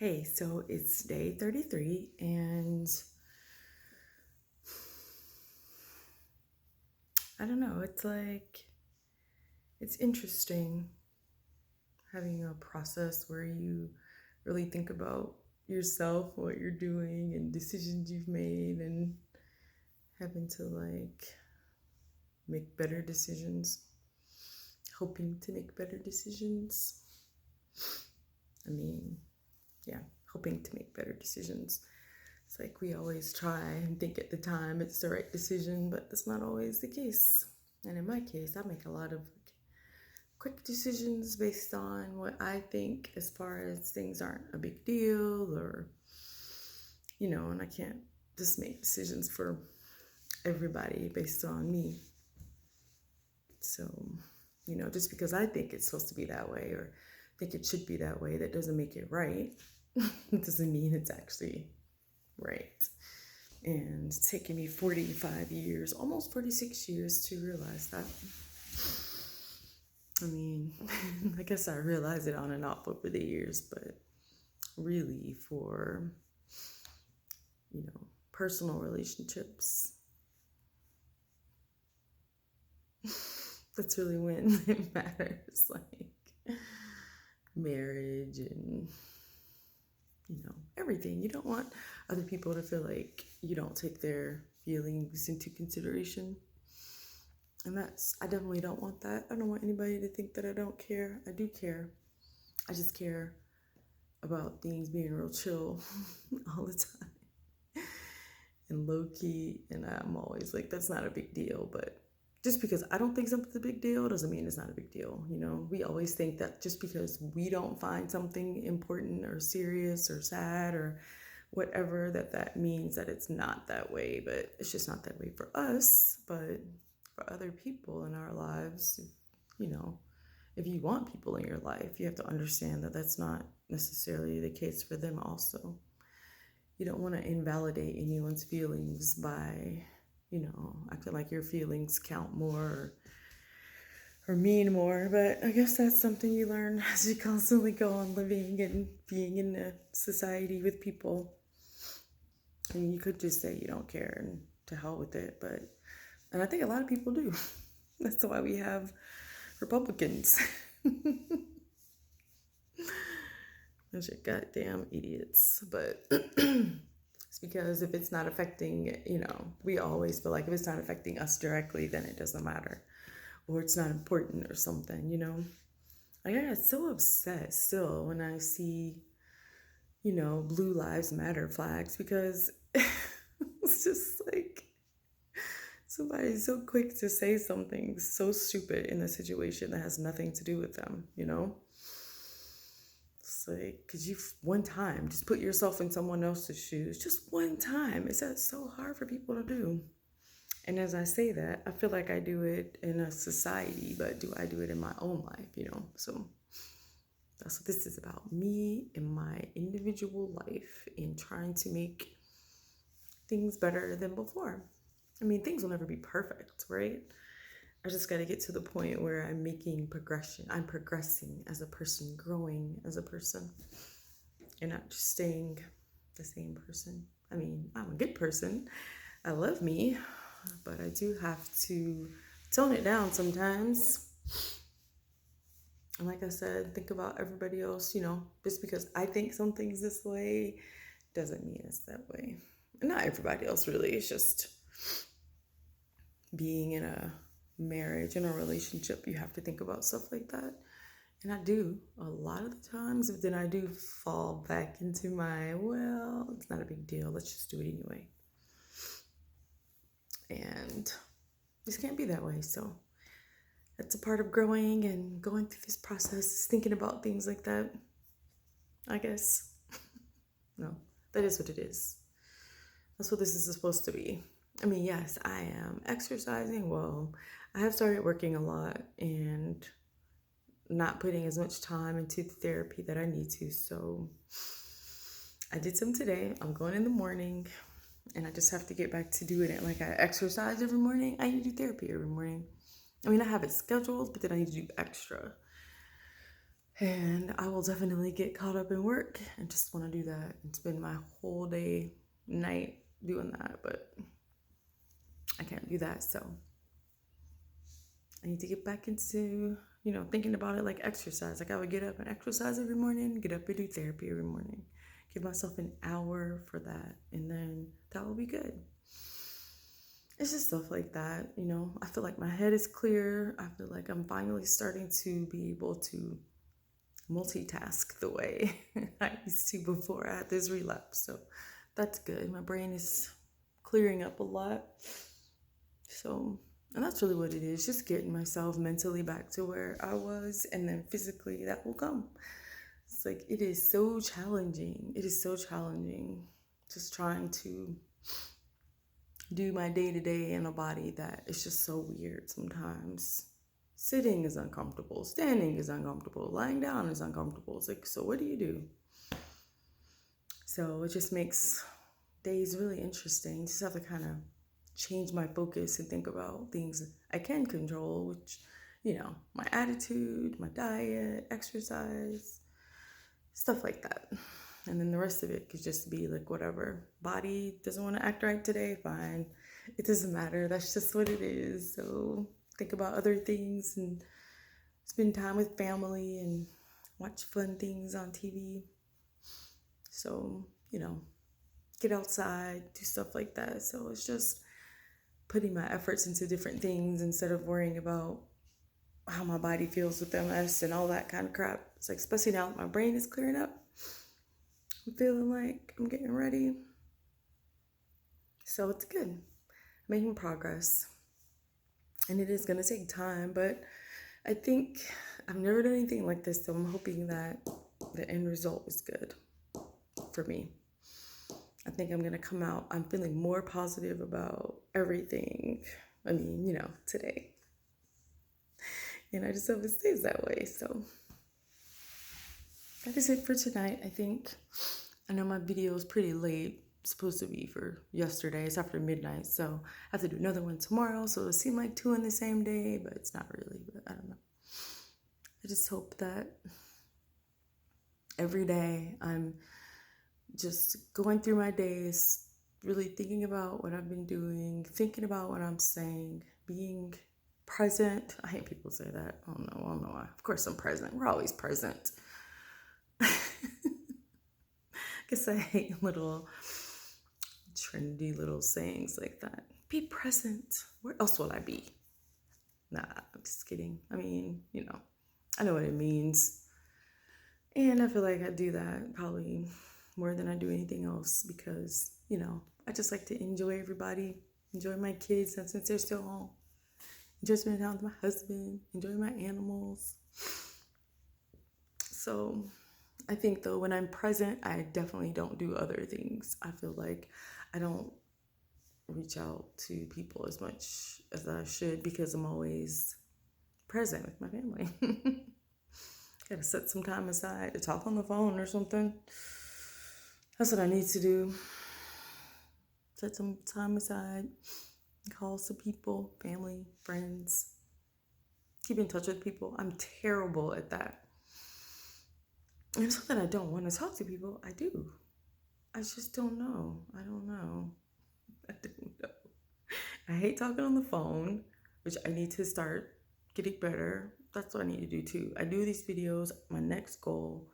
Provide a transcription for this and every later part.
Hey, so it's day 33, and I don't know, it's interesting having a process where you really think about yourself, what you're doing, and decisions you've made, and having to make better decisions, hoping to make better decisions. I mean, yeah, hoping to make better decisions. It's like we always try and think at the time it's the right decision, but that's not always the case. And in my case, I make a lot of quick decisions based on what I think, as far as things aren't a big deal, or, and I can't just make decisions for everybody based on me. So, just because I think it's supposed to be that way or think it should be that way, that doesn't make it right. It doesn't mean it's actually right. And it's taken me 45 years, almost 46 years, to realize that. I mean, I guess I realized it on and off over the years, but really for, personal relationships, that's really when it matters. Like marriage and, everything. You don't want other people to feel like you don't take their feelings into consideration. And I definitely don't want that. I don't want anybody to think that I don't care. I do care. I just care about things being real chill all the time and low key. And I'm always like, that's not a big deal. But just because I don't think something's a big deal doesn't mean it's not a big deal. We always think that just because we don't find something important or serious or sad or whatever, that means that it's not that way. But it's just not that way for us. But for other people in our lives, if you want people in your life, you have to understand that that's not necessarily the case for them also. You don't want to invalidate anyone's feelings by, acting like your feelings count more or mean more. But I guess that's something you learn as you constantly go on living and being in a society with people. I mean, you could just say you don't care and to hell with it, and I think a lot of people do. That's why we have Republicans. Those are goddamn idiots. But it's because if it's not affecting, we always feel like if it's not affecting us directly, then it doesn't matter. Or it's not important or something. I get so upset still when I see, Blue Lives Matter flags, because it's just like somebody's so quick to say something so stupid in a situation that has nothing to do with them. It's like, could you one time just put yourself in someone else's shoes? Just one time. Is that so hard for people to do? And as I say that, I feel like I do it in a society, but do I do it in my own life, So that's what this is about. Me and my individual life in trying to make things better than before. I mean, things will never be perfect, right? I just got to get to the point where I'm making progression. I'm progressing as a person, growing as a person, and not just staying the same person. I mean, I'm a good person. I love me, but I do have to tone it down sometimes. And like I said, think about everybody else, just because I think something's this way doesn't mean it's that way. And not everybody else, really. It's just being in a marriage, in a relationship, you have to think about stuff like that. And I do a lot of the times, but then I do fall back into well, it's not a big deal. Let's just do it anyway. And this can't be that way. So that's a part of growing and going through this process, thinking about things like that, I guess. No, that is what it is. That's what this is supposed to be. I mean, yes, I am exercising. Well, I have started working a lot and not putting as much time into the therapy that I need to. So I did some today. I'm going in the morning, and I just have to get back to doing it. Like, I exercise every morning. I need to do therapy every morning. I mean, I have it scheduled, but then I need to do extra. And I will definitely get caught up in work and just want to do that and spend my whole day, night doing that. But I can't do that. So I need to get back into, thinking about it like exercise. Like I would get up and exercise every morning, get up and do therapy every morning. Give myself an hour for that. And then that will be good. It's just stuff like that. I feel like my head is clear. I feel like I'm finally starting to be able to multitask the way I used to before I had this relapse. So that's good. My brain is clearing up a lot. So, and that's really what it is, just getting myself mentally back to where I was, and then physically that will come. It's like, it is so challenging. It is so challenging just trying to do my day-to-day in a body that is just so weird sometimes. Sitting is uncomfortable, standing is uncomfortable, lying down is uncomfortable. It's like, so what do you do? So it just makes days really interesting. Just have to kind of change my focus and think about things I can control, which, my attitude, my diet, exercise, stuff like that. And then the rest of it could just be like whatever. Body doesn't want to act right today, fine. It doesn't matter. That's just what it is. So think about other things and spend time with family and watch fun things on TV. So, get outside, do stuff like that. So it's just putting my efforts into different things instead of worrying about how my body feels with MS and all that kind of crap. It's like, especially now that my brain is clearing up, I'm feeling like I'm getting ready. So it's good. Making progress. And it is going to take time, but I think I've never done anything like this, so I'm hoping that the end result is good for me. I think I'm going to come out, I'm feeling more positive about everything. I mean, today. And I just hope it stays that way. So that is it for tonight, I think. I know my video is pretty late. It's supposed to be for yesterday. It's after midnight. So I have to do another one tomorrow. So it'll seem like 2 in the same day, but it's not really. But I don't know. I just hope that every day I'm just going through my days, really thinking about what I've been doing, thinking about what I'm saying, being present. I hate people say that. I don't know why. Of course I'm present. We're always present. I guess I hate little trendy little sayings like that. Be present. Where else will I be? Nah, I'm just kidding. I mean, I know what it means. And I feel like I do that probably more than I do anything else because, I just like to enjoy everybody, enjoy my kids since they're still home, enjoy spending time with my husband, enjoy my animals. So I think though when I'm present, I definitely don't do other things. I feel like I don't reach out to people as much as I should because I'm always present with my family. Gotta set some time aside to talk on the phone or something. That's what I need to do. Set some time aside, call some people, family, friends, keep in touch with people. I'm terrible at that. And it's not that I don't want to talk to people. I do. I just don't know. I don't know. I hate talking on the phone, which I need to start getting better. That's what I need to do too. I do these videos. My next goal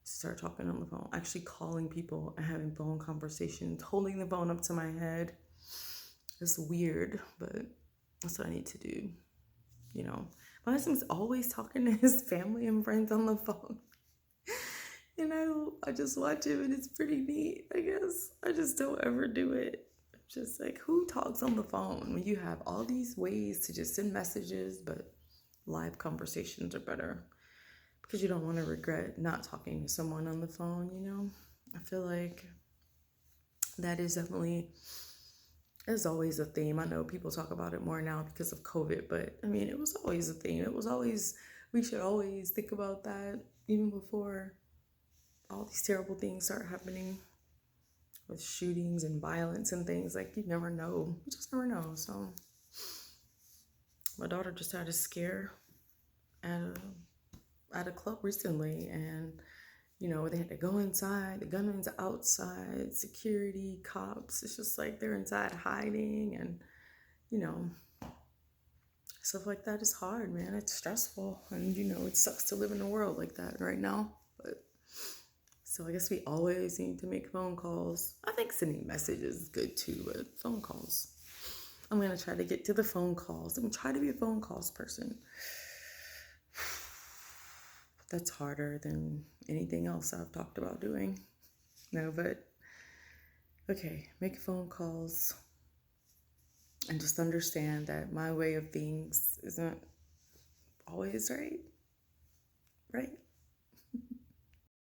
is to start talking on the phone, actually calling people and having phone conversations, holding the phone up to my head. It's weird, but that's what I need to do. My husband's always talking to his family and friends on the phone. And I just watch him and it's pretty neat, I guess. I just don't ever do it. I'm just like, who talks on the phone when you have all these ways to just send messages, but live conversations are better because you don't want to regret not talking to someone on the phone, I feel like that is definitely, as always, a theme. I know people talk about it more now because of COVID, but I mean, it was always a thing. It was always, we should always think about that even before all these terrible things start happening with shootings and violence and things. Like, you never know. You just never know. So my daughter just had a scare at at a club recently, and they had to go inside, the gunman's outside, security, cops. It's just like they're inside hiding, and you know, stuff like that is hard, man. It's stressful, and it sucks to live in a world like that right now. But so I guess we always need to make phone calls. I think sending messages is good too, but phone calls. I'm gonna try to get to the phone calls. I'm gonna try to be a phone calls person. That's harder than anything else I've talked about doing. No, but okay, make phone calls and just understand that my way of things isn't always right. Right?